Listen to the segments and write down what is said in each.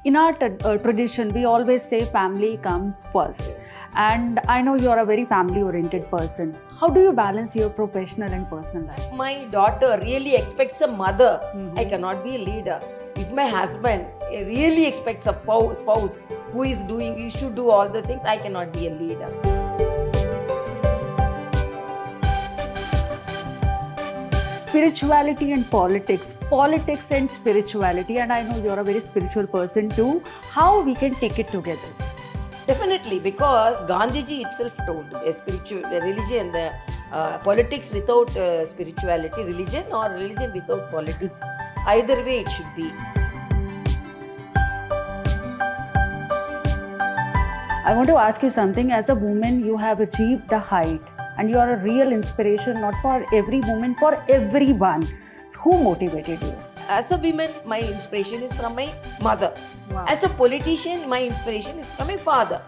in our tradition, we always say family comes first. And I know you're a very family oriented person. How do you balance your professional and personal life? My daughter really expects a mother. I cannot be a leader. If my husband really expects a spouse who is doing, you should do all the things, I cannot be a leader. Spirituality and politics and spirituality, and I know you're a very spiritual person too. How we can take it together? Definitely, because Gandhiji itself told religion, politics without spirituality, religion, or religion without politics. Either way it should be. I want to ask you something. As a woman, you have achieved the height and you are a real inspiration, not for every woman, for everyone. Who motivated you? As a woman, my inspiration is from my mother. Wow. As a politician, my inspiration is from my father.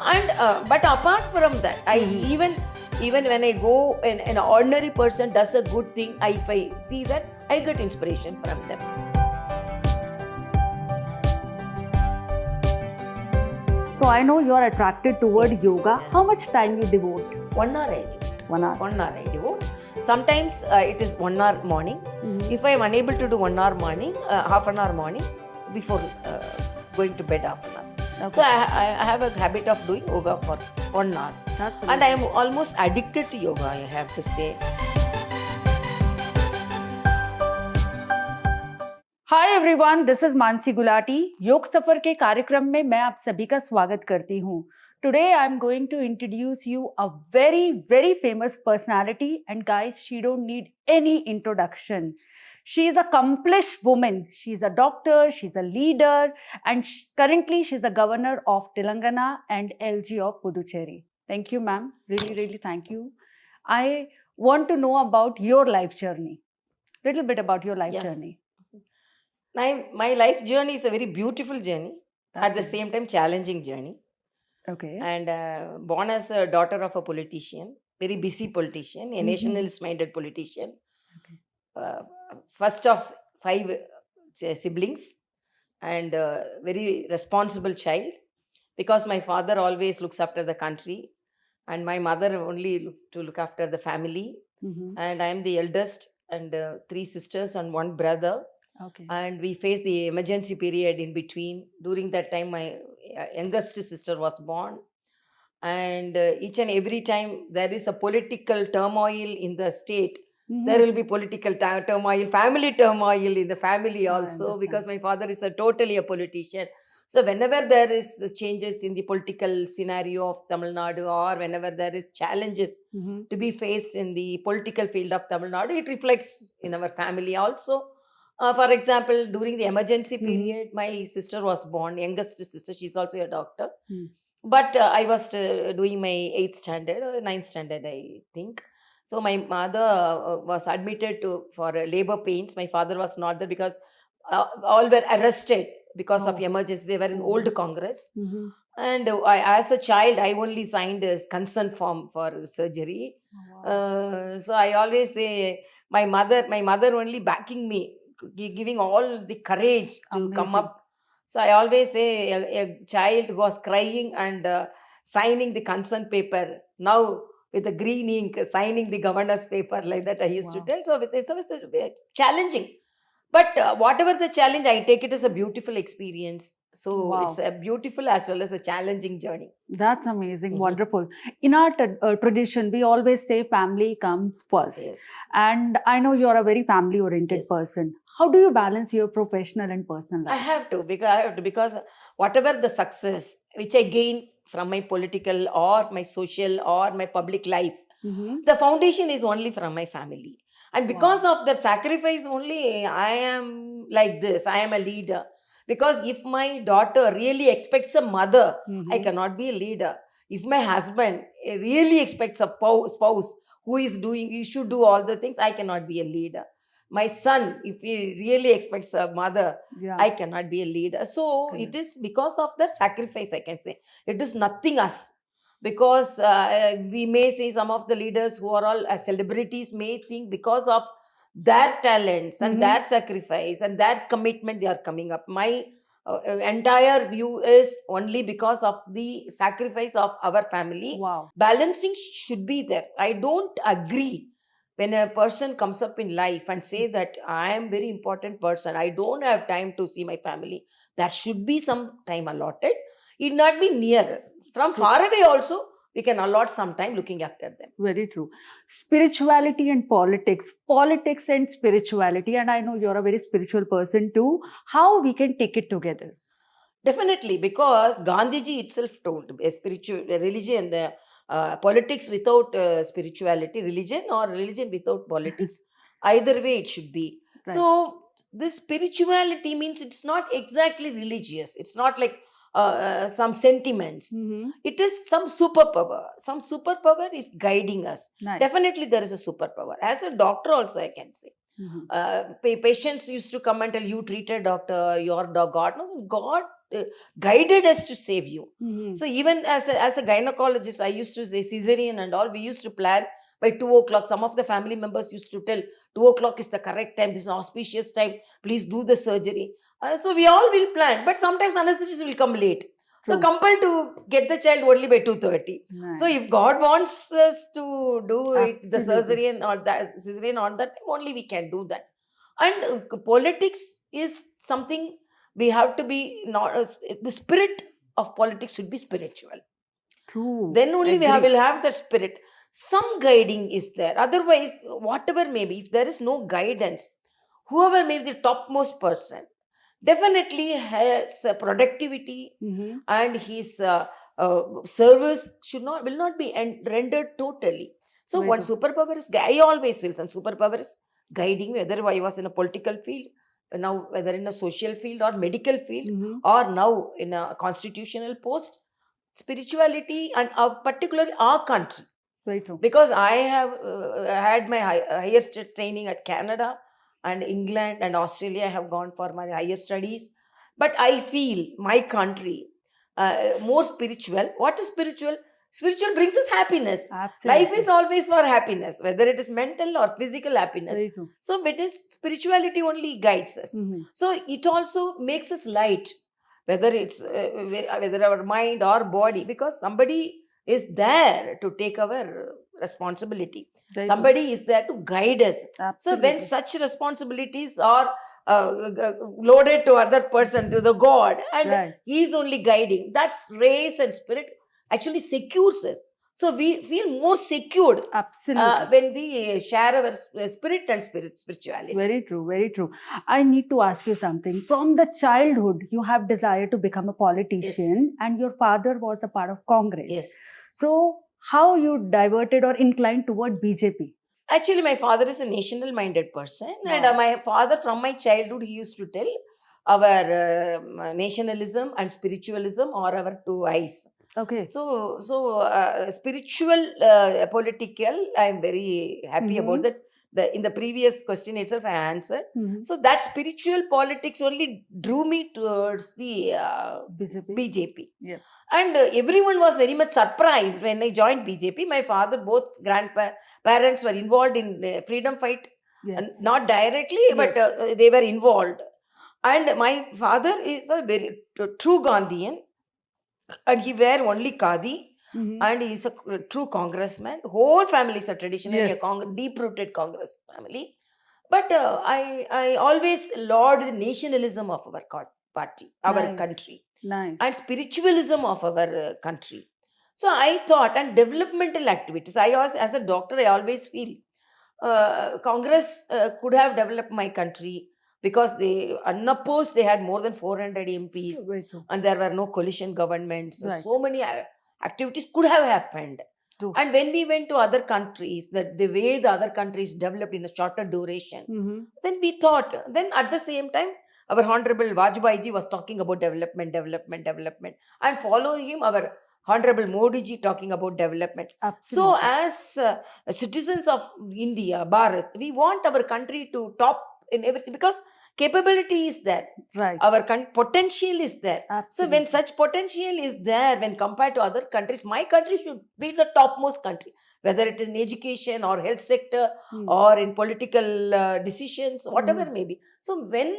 And but apart from that, I even when I go and an ordinary person does a good thing, if I see that, I get inspiration from them. So I know you are attracted toward yoga. How much time you devote? 1 hour I devote. 1 hour. 1 hour I devote. Sometimes it is 1 hour morning. If I am unable to do 1 hour morning, half an hour morning before going to bed, half an hour. Okay. So I have a habit of doing yoga for 1 hour. That's And I am almost addicted to yoga, I have to say. Hi everyone, this is Mansi Gulati. योग सफर के कार्यक्रम में मैं आप सभी का स्वागत करती हूँ। Today I am going to introduce you a very very famous personality and guys, she don't need any introduction. She is a accomplished woman. She is a doctor, she is a leader, and currently she is the governor of Telangana and LG of Puducherry. Thank you, ma'am. Really, really thank you. I want to know about your life journey. Little bit about your life journey. My life journey is a very beautiful journey, at the same time challenging journey. Okay. And born as a daughter of a politician, very busy politician, a nationalist-minded politician. Okay. First of 5 siblings, and very responsible child, because my father always looks after the country and my mother only to look after the family. And I am the eldest, and 3 sisters and 1 brother. Okay. And we faced the emergency period in between. During that time, my youngest sister was born. And each and every time there is a political turmoil in the state, there will be political turmoil, family turmoil in the family also, because my father is totally a politician. So whenever there is changes in the political scenario of Tamil Nadu, or whenever there is challenges to be faced in the political field of Tamil Nadu, it reflects in our family also. For example, during the emergency period, my sister was born, youngest sister, she's also a doctor. But I was doing my 8th standard or 9th standard, I think. So my mother was admitted for labor pains. My father was not there because all were arrested because of emergency. They were in old Congress. And as a child, I only signed a consent form for surgery. So I always say my mother only backing me, giving all the courage to come up. So I always say a child who was crying and signing the consent paper, now with the green ink, signing the governor's paper, like that I used to tell. So it's always challenging. But whatever the challenge, I take it as a beautiful experience. So it's a beautiful as well as a challenging journey. That's amazing. Wonderful. In our tradition, we always say family comes first. Yes. And I know you're a very family oriented person. How do you balance your professional and personal life? I have to, because whatever the success which I gain from my political or my social or my public life, the foundation is only from my family. And because of the sacrifice only, I am like this. I am a leader. Because if my daughter really expects a mother, I cannot be a leader. If my husband really expects a spouse who is doing, you should do all the things, I cannot be a leader. My son, if he really expects a mother, I cannot be a leader. So it is because of the sacrifice, I can say. It is nothing us. Because we may say some of the leaders who are all celebrities may think because of their talents and their sacrifice and their commitment, they are coming up. My entire view is only because of the sacrifice of our family. Wow. Balancing should be there. I don't agree when a person comes up in life and say that I am very important person, I don't have time to see my family. There should be some time allotted. It not be near. From True. far away also, we can allot some time looking after them. Very true. Spirituality and politics, politics and spirituality, and I know you're a very spiritual person too. How we can take it together? Definitely, because Gandhiji itself told a spiritual a religion, politics without spirituality, religion or religion without politics, either way it should be. Right. So, this spirituality means it's not exactly religious. It's not like some sentiments. Mhm. It is some superpower. Some superpower is guiding us. Nice. Definitely, there is a superpower. As a doctor, also, I can say. Mhm. Patients used to come and tell you treated doctor, your dog, God knows, God guided us to save you. Mhm. So even as a gynecologist, I used to say cesarean and all, we used to plan by 2 o'clock. Some of the family members used to tell 2 o'clock is the correct time, this is an auspicious time, please do the surgery. So we all will plan, but sometimes anesthetist will come late. So True. compelled to get the child only by 2:30. Nice. So if God wants us to do it, the Absolutely. cesarean or the cesarean on that time, only we can do that. And politics is something we have to be not the spirit of politics should be spiritual. True. Then only Agree. will have that spirit. Some guiding is there. Otherwise, whatever may be, if there is no guidance, whoever may be the topmost person definitely has productivity Mhm. and his service will not be rendered totally. So Very one true. superpower is I always feel some superpower is guiding me, whether I was in a political field, now whether in a social field or medical field, Mhm. or now in a constitutional post, spirituality and particularly our country. Very true. Because I have had my highest training at Canada and England and Australia. I have gone for my higher studies, but I feel my country more spiritual. What is spiritual? Spiritual brings us happiness. Absolutely. Life is always for happiness, whether it is mental or physical happiness. Very true. So it is spirituality only guides us. Mhm. So it also makes us light, whether it's whether our mind or body, because somebody is there to take our responsibility. Very true. Somebody is there to guide us. So when Absolutely. such responsibilities are loaded to other person, to the God, and Right. he is only guiding, that's race and spirit actually secures us. So we feel more secured Absolutely. when we share our spirit and spirituality. Very true, very true. I need to ask you something. From the childhood, you have desire to become a politician, and your father was a part of Congress. Yes. So, how you diverted or inclined toward BJP? Actually, my father is a national minded person, and Wow. my father, from my childhood, he used to tell our nationalism and spiritualism are our two eyes. Okay. So spiritual, political, I am very happy Mhm. about that. In the previous question itself, I answered. Mhm. So that spiritual politics only drew me towards the BJP. BJP. Yeah. And everyone was very much surprised when I joined BJP. My father, both grandparents were involved in freedom fight, Yes. not directly, but Yes. they were involved. And my father is a very true Gandhian, and he wear only khadi, Mhm. and he is a true congressman. Whole family is a traditionally Yes. deep-rooted Congress family. But I always laud the nationalism of our party, our Nice. country, Nice. and spiritualism of our country. So I thought, and developmental activities. I also, as a doctor, I always feel Congress could have developed my country, because they unopposed, they had more than 400 MPs, Very true. and there were no coalition governments. Right. So many activities could have happened. True. And when we went to other countries, that the way the other countries developed in a shorter duration, Mhm. then we thought, then at the same time, our Honorable Vajpayee ji was talking about development, and following him, our Honorable Modi ji talking about development. So, Absolutely. as citizens of India, Bharat, we want our country to top in everything, because capability is there, Right. our potential is there. So Absolutely. when such potential is there, when compared to other countries, my country should be the topmost country, whether it is in education or health sector Hmm. or in political decisions, whatever Mhm. may be. So when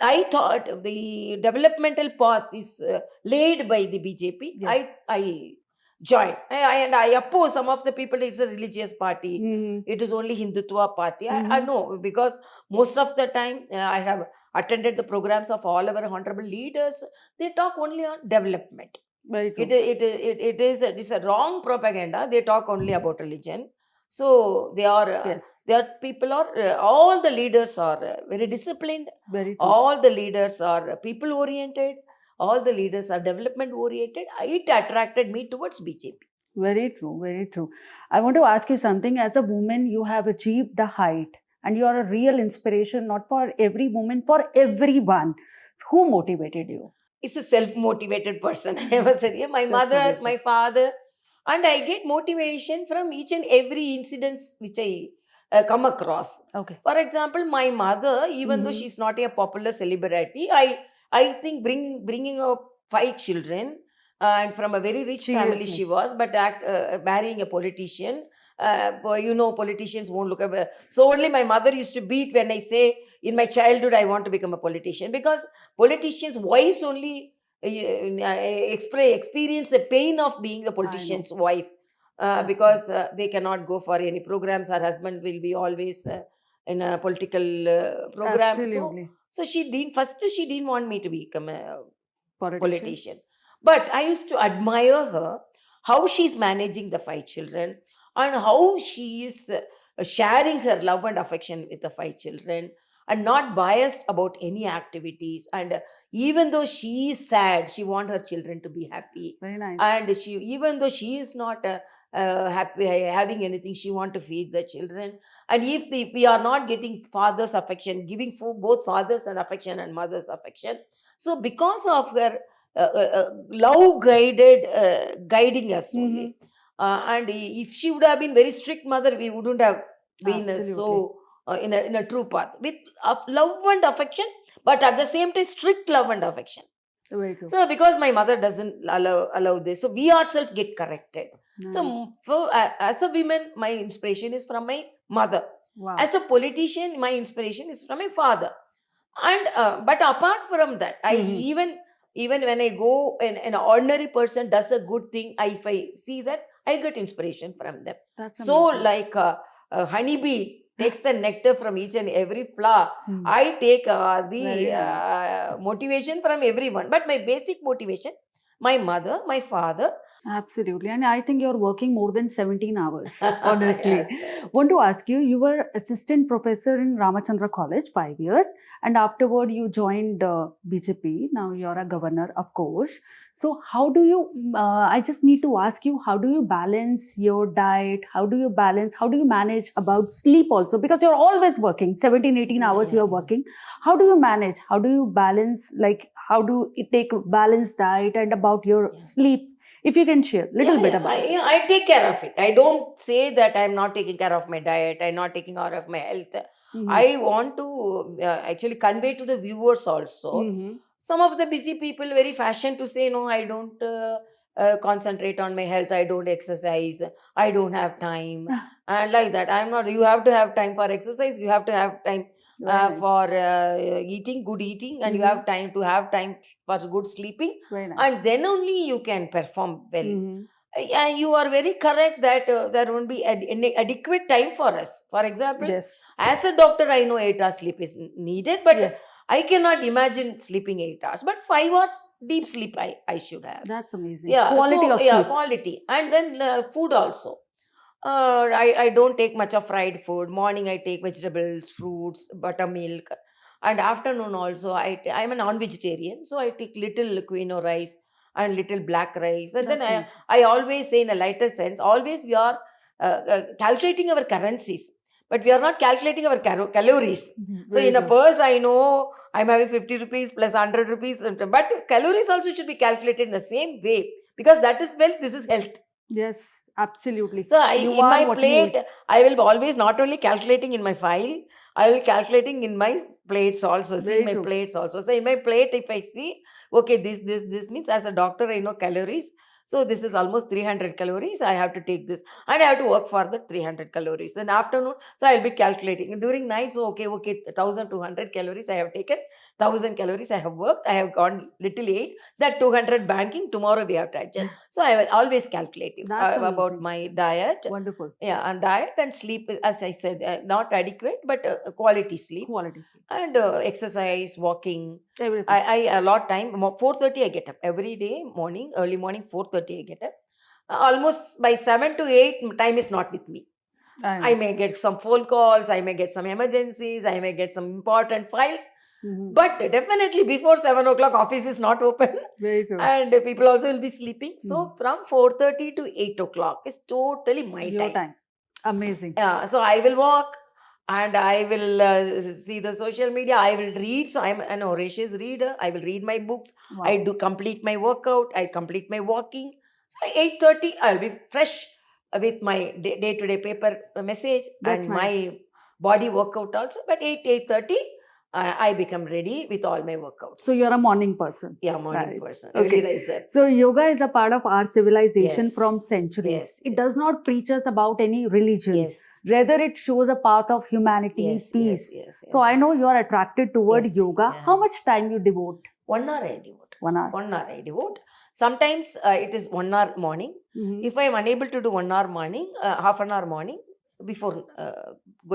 I thought the developmental path is laid by the BJP. Yes. I joined. And I oppose some of the people. It's a religious party. Mhm. It is only Hindutva party. I Mhm. know, because most of the time I have attended the programs of all our honorable leaders. They talk only on development. Very true. It is a wrong propaganda. They talk only about religion. So Yes. their people are all the leaders are very disciplined. Very true. All the leaders are people oriented. All the leaders are development oriented. It attracted me towards BJP. Very true, very true. I want to ask you something. As a woman, you have achieved the height and you are a real inspiration, not for every woman, for everyone. Who motivated you? It's a self-motivated person. I was saying, my That's mother, amazing. my father, and I get motivation from each and every incidents which I come across. Okay. For example, my mother, even though Mhm. she's not a popular celebrity, I think bringing up 5 children, and from a very rich family Seriously. she was, but marrying a politician. Politicians won't look at. So only my mother used to beat when I say in my childhood I want to become a politician, because politicians' wives only experience the pain of being the I know. politician's wife, Absolutely. because they cannot go for any programs. Her husband will be always in a political program. Absolutely. So she didn't want me to become a Politician. politician. But I used to admire her, how she's managing the 5 children, and how she is sharing her love and affection with the 5 children, and not biased about any activities. And even though she is sad, she wants her children to be happy. Very nice. And even though she is not happy having anything, she want to feed the children. And if we are not getting father's affection, giving for both father's and affection and mother's affection, so because of her love guiding us only. And if she would have been very strict mother, we wouldn't have been Absolutely. so in a true path with love and affection, but at the same time strict love and affection. Very true. So because my mother doesn't allow this, so we ourselves get corrected. So as a woman, my inspiration is from my mother. Wow. As a politician, my inspiration is from my father. And but apart from that, I even when I go and an ordinary person does a good thing, if I see that, I get inspiration from them. That's So amazing. like a honeybee takes the nectar from each and every flower, Hmm. I take Very the nice. motivation from everyone. But my basic motivation, my mother, my father. Absolutely. And I think you're working more than 17 hours, honestly. Yes, right. Want to ask you, you were assistant professor in Ramachandra College 5 years, and afterward you joined BJP. Now you're a governor, of course. So how do you, I just need to ask you, how do you balance your diet? How do you manage about sleep also? Because you're always working, 17, 18 hours you're working. How do you manage? How do you balance, like, how do you take balanced diet and about your Yeah. sleep? If you can share a little bit about it. I take care of it. I don't say that I'm not taking care of my diet, I'm not taking care of my health. Mhm. I want to actually convey to the viewers also. Mhm. Some of the busy people very fashion to say, no, I don't concentrate on my health, I don't exercise, I don't have time, and like that. I'm not. You have to have time for exercise, you have to have time Very nice. for eating good eating, and you have time to have time for good sleeping, Very nice. and then only you can perform well. Mhm. And you are very correct that there won't be adequate time for us. For example, Yes. as a doctor, I know 8 hours sleep is needed, but Yes. I cannot imagine sleeping 8 hours. But 5 hours deep sleep I should have. That's amazing. Yeah, Quality so of yeah, sleep. quality. And then food also. I don't take much of fried food. Morning I take vegetables, fruits, buttermilk. And afternoon also I'm a non-vegetarian, so I take little quinoa rice and little black rice. And That's then amazing. I always say in a lighter sense, always we are calculating our currencies, but we are not calculating our calories. So Very in a true. purse, I know I'm having 50 rupees plus 100 rupees, but calories also should be calculated in the same way, because that is wealth, this is health. Yes, absolutely. So You in are my what you eat. plate, I will always not only calculating in my file, I will calculating in my plates also. See Very my true. plates also. So in my plate, if I see, okay, this means as a doctor, I know calories. So this is almost 300 calories. I have to take this and I have to work for the 300 calories. Then afternoon, so I'll be calculating. And during night, so okay, 1200 calories I have taken, 1000 calories I have worked, I have gone little ate, that 200 banking, tomorrow we have to adjust. So I will always calculate That's about amazing. my diet. Wonderful. Yeah, and diet and sleep, as I said, not adequate, but quality sleep. Quality sleep. And exercise, walking. Everything. I allot time. 4:30 I get up every day morning, early morning 4:30 I get up. Almost by 7 to 8, time is not with me. I may get some phone calls, I may get some emergencies, I may get some important files. But definitely before 7 o'clock, office is not open. Very true. And people also will be sleeping. So from 4:30 to 8 o'clock is totally my Your time. Amazing. Yeah, so I will walk and I will see the social media. I will read. So I'm an voracious reader. I will read my books. Wow. I do complete my workout. I complete my walking. So 8:30, I'll be fresh with my day-to-day paper message. That's and nice. My body workout also. But 8:30, I become ready with all my workouts. So you're a morning person. Yeah, morning Right. person. Okay. Early riser. So yoga is a part of our civilization Yes, from centuries. yes, It yes. does not preach us about any religion. Yes. Rather, it shows a path of humanity, Yes, peace. yes, yes, So I know you are attracted toward Yes, yoga. yeah. How much time you devote? 1 hour I devote. 1 hour. 1 hour I devote. Sometimes it is 1 hour morning. Mhm. If I am unable to do 1 hour morning, half an hour morning before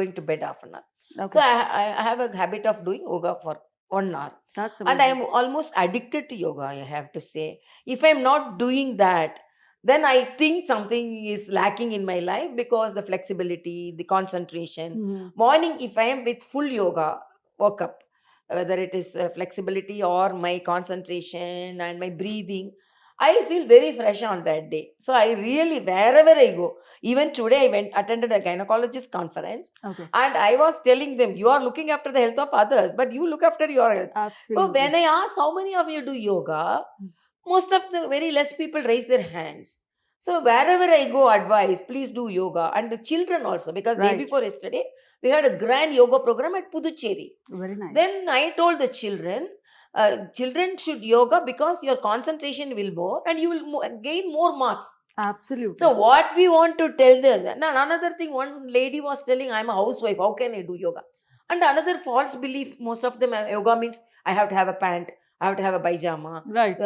going to bed, half an hour. Okay. So I have a habit of doing yoga for 1 hour. That's And I amazing. am almost addicted to yoga, I have to say. If I am not doing that, then I think something is lacking in my life, because the flexibility, the concentration. Mhm. Morning, if I am with full yoga, woke up, whether it is flexibility or my concentration and my breathing, I feel very fresh on that day. So I really, wherever I go, even today I attended a gynecologist conference, Okay. and I was telling them, you are looking after the health of others, but you look after your health. So Absolutely. when I ask how many of you do yoga, most of the very less people raise their hands. So wherever I go, advise, please do yoga. And the children also, because day Right. before yesterday, we had a grand yoga program at Puducherry. Very nice. Then I told the children, children should yoga because your concentration will more and you will gain more marks. Absolutely. So what we want to tell them. Now another thing, one lady was telling, I'm a housewife, how can I do yoga? And another false belief, most of them, yoga means I have to have a pant, I have to have a pajama. Right.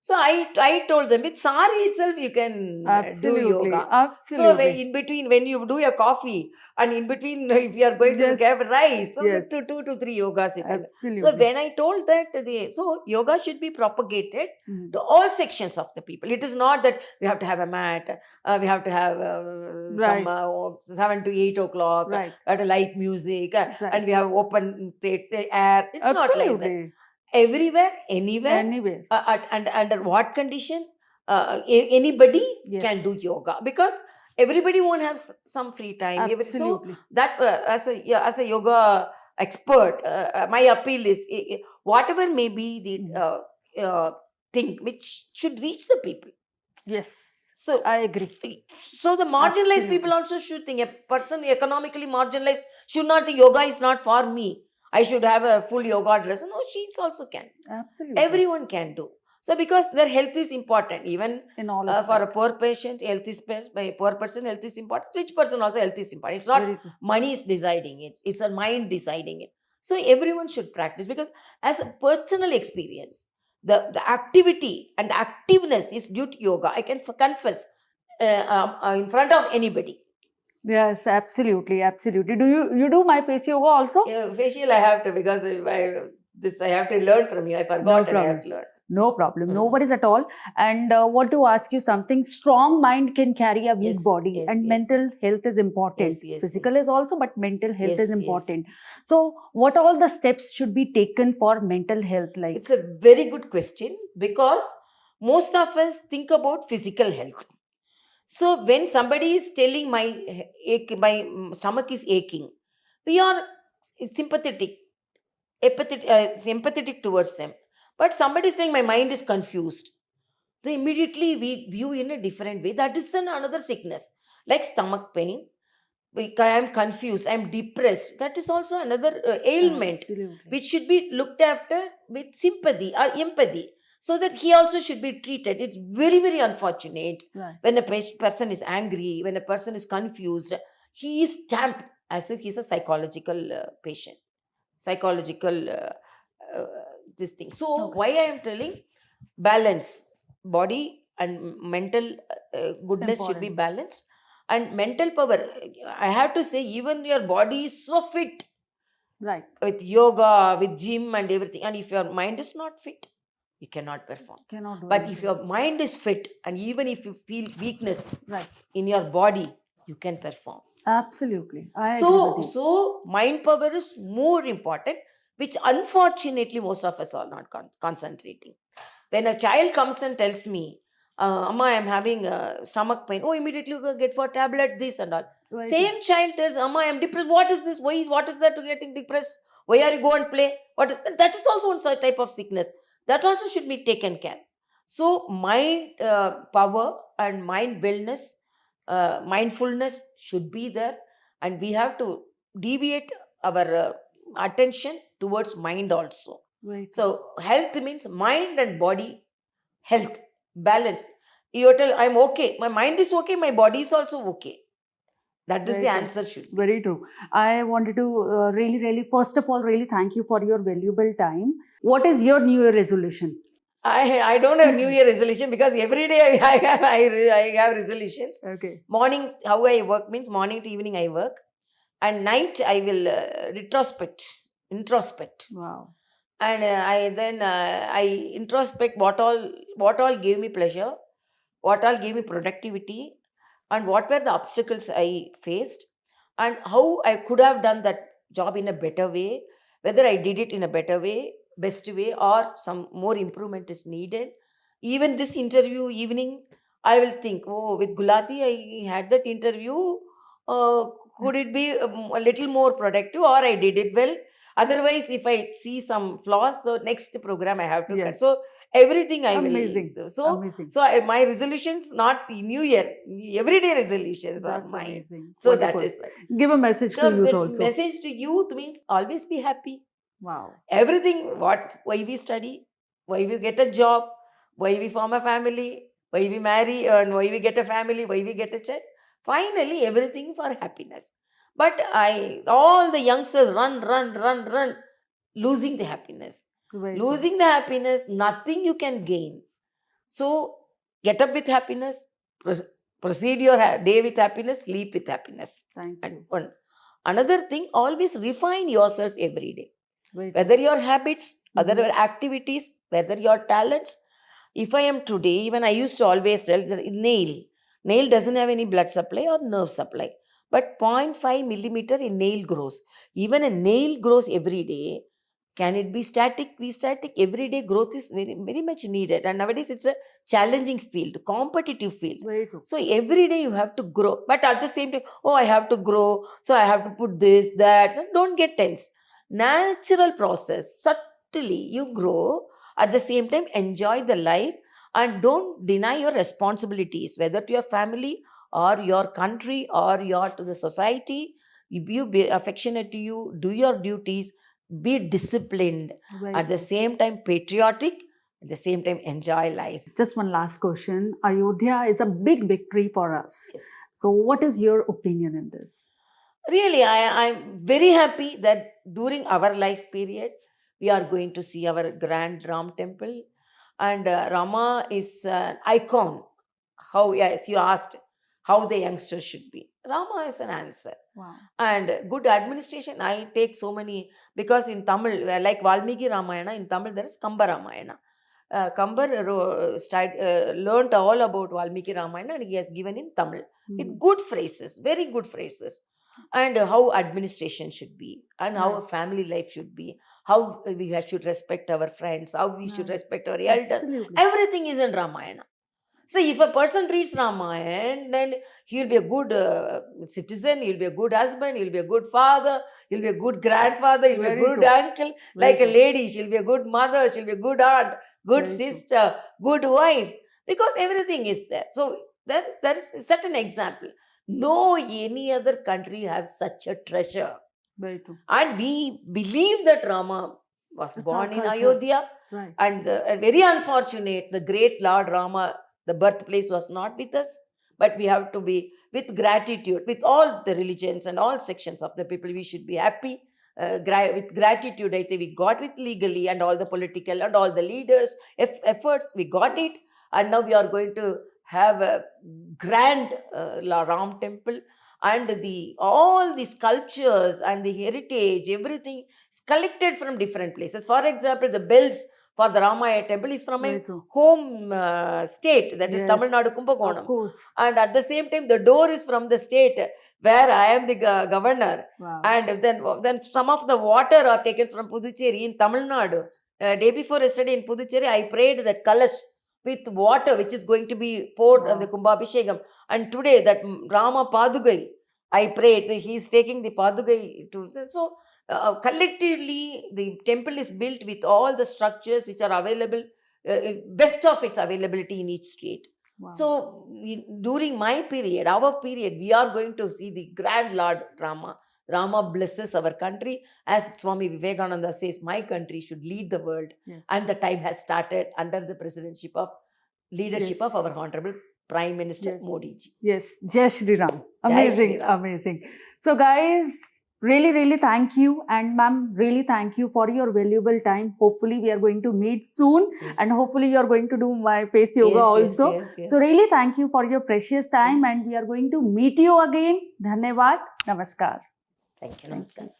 So I told them, with sari itself you can Absolutely. do yoga. So Absolutely. in between, when you do your coffee, and in between, if you are going to Yes. have rice, so Yes. the 2 to 3 yogas you can do. Absolutely. So when I told that, so yoga should be propagated to all sections of the people. It is not that we have to have a mat, we have to have Right. some 7 to 8 o'clock, Right. at a light music, Right. and we have open air. It's not like that. Absolutely. Everywhere, anywhere, Anywhere. and under what condition, anybody can Yes. do yoga, because everybody won't have some free time. So Absolutely. that as a yoga expert, my appeal is, whatever may be the thing which should reach the people. Yes. So I agree. so the marginalized people Absolutely. also should think, a person economically marginalized should not think yoga is not for me, I should have a full yoga dress. No, she also can. Absolutely. Everyone can do. So because their health is important, even In all for a aspects. poor patient, health is by poor person, health is important. Rich person also, health is important. It's not Very true. money is deciding it. It's a mind deciding it. So everyone should practice, because as a personal experience, the activity and the activeness is due to yoga. I can confess in front of anybody. Yes, absolutely, absolutely. Do you do my face yoga also? Facial I have to, because I have to learn from you. I forgot and I have to learn. No problem. No worries at all. And want to ask you something. Strong mind can carry a weak Yes, body, yes, and yes. mental health is important. Yes, yes, Physical is also, but mental health Yes, is yes. important. So, what all the steps should be taken for mental health? Like, It's a very good question, because most of us think about physical health. So when somebody is telling my stomach is aching, we are sympathetic, sympathetic towards them. But somebody is saying my mind is confused, then immediately we view in a different way. That is another sickness, like stomach pain. I am confused, I am depressed. That is also another ailment, absolutely. which should be looked after with sympathy or empathy. so that he also should be treated. It's very, very unfortunate Right. when a person is angry, when a person is confused, he is stamped as if he's a psychological patient, psychological uh, this thing. So Okay. why I am telling, balance, body and mental goodness should be Important. balanced, and mental power. I have to say, even your body is so fit Right. with yoga, with gym and everything, and if your mind is not fit, you cannot perform. Cannot do But if anything. your mind is fit, and even if you feel weakness Right. in your body, you can perform. Absolutely. I agree with you. So mind power is more important, which unfortunately most of us are not concentrating. When a child comes and tells me, Amma, I'm having stomach pain, oh, immediately you go get for tablet, this and all. Right. Same child tells, Amma, I'm depressed. What is this? Why? What is that to getting depressed? Why are you go and play? That is also one such type of sickness. That also should be taken care. So mind power and mind wellness, mindfulness should be there, and we have to deviate our attention towards mind also. Right. So health means mind and body health, balance. You tell, I'm okay, my mind is okay, my body is also okay. That is Very the true. answer should be. Very true. I wanted to really, first of all, really thank you for your valuable time. What is your New Year resolution? I don't have New Year resolution, because every day I have resolutions. Okay. Morning, how I work means morning to evening I work, and night I will introspect, Wow. and I introspect what all gave me pleasure, what all gave me productivity, and what were the obstacles I faced, and how I could have done that job in a better way, whether I did it in a better way, best way, or some more improvement is needed. Even this interview evening, I will think, oh, with Gulati, I had that interview. Uh, could it be a little more productive, or I did it well? Otherwise, if I see some flaws, so next program I have to cut. Yes. So everything I Amazing. will. So Amazing. my resolutions, not New Year, everyday resolutions are That's mine. amazing. So Wonderful. that is what. Give a message to The youth also. message to youth means always be happy. Wow. Everything, why we study, why we get a job, why we form a family, why we marry, and why we get a family, why we get a child. Finally, everything for happiness. But all the youngsters run, losing the happiness. Very true. Losing the happiness, nothing you can gain. So get up with happiness, proceed your day with happiness, sleep with happiness. Thank And you. another thing, always refine yourself every day. Very true. Whether your habits, other Mhm. activities, whether your talents. If I am today, even I used to always tell the nail doesn't have any blood supply or nerve supply, but zero point 0.5 millimeter in nail grows. Even a nail grows every day. Can it be static? Be static. Everyday growth is very, very much needed. And nowadays it's a challenging field, competitive field. Very true. So every day you have to grow. But at the same time, oh, I have to grow. So I have to put this, that. Don't get tense. Natural process. Subtly you grow. At the same time, enjoy the life, and don't deny your responsibilities, whether to your family or your country or your to the society. You be affectionate to you, do your duties, be disciplined, Very at the true. same time patriotic, at the same time enjoy life. Just one last question. Ayodhya is a big victory for us. Yes. So, what is your opinion in this? Really, I'm very happy that during our life period, we are going to see our grand Ram temple. And Rama is an icon. How, yes, you asked how the youngsters should be. Rama is an answer. Wow. And good administration, I take so many, because in Tamil, like Valmiki Ramayana, in Tamil there is Kamba Ramayana. Kambar learned all about Valmiki Ramayana, and he has given in Tamil with good phrases, very good phrases, and how administration should be, and how a Right. family life should be, how we should respect our friends, how we should Right. respect our elders. Absolutely. Everything is in Ramayana. So if a person reads Ramayana, then he'll be a good citizen, he'll be a good husband, he'll be a good father, he'll be a good grandfather, he'll be a Very good true. uncle, Very like a true. lady, she'll be a good mother, she'll be a good aunt, good Very true. sister, good wife, because everything is there. So that is certain example. No any other country has such a treasure. Very true. And we believe that Rama was That's born our in culture. Ayodhya. Right. And very unfortunate, the great Lord Rama, the birthplace was not with us. But we have to be with gratitude, with all the religions and all sections of the people. We should be happy. With gratitude, I think we got it legally, and all the political and all the leaders' efforts, we got it. And now we are going to have a grand Ram temple, and all the sculptures and the heritage, everything is collected from different places. For example, the bells for the Ramaya temple is from Very my true. home state, that is Tamil Nadu, Of Kumbakonam. course. And at the same time, the door is from the state where I am the governor. Wow. And then some of the water are taken from Puducherry in Tamil Nadu. Day before yesterday in Puducherry, I prayed that Kalash with water which is going to be poured on the Wow. Kumbhabhishekam. And today that Rama Padugai, I prayed that he is taking the Padugai to. So collectively, the temple is built with all the structures which are available, best of its availability in each state. Wow. So during my period, our period, we are going to see the grand Lord Rama. Rama blesses our country. As Swami Vivekananda says, my country should lead the world. Yes. And the time has started under the leadership of our Yes. Honorable Prime Minister Yes. Modi ji. Yes. Jai Shri Ram. Jai Amazing. Shri Ram. Amazing. So guys, really thank you. And ma'am, really thank you for your valuable time. Hopefully we are going to meet soon. Yes. And hopefully you are going to do my face yoga Yes, also. yes. So really thank you for your precious time. And we are going to meet you again. Dhanyavad. Namaskar. Thank you. Thank Namaskar. you.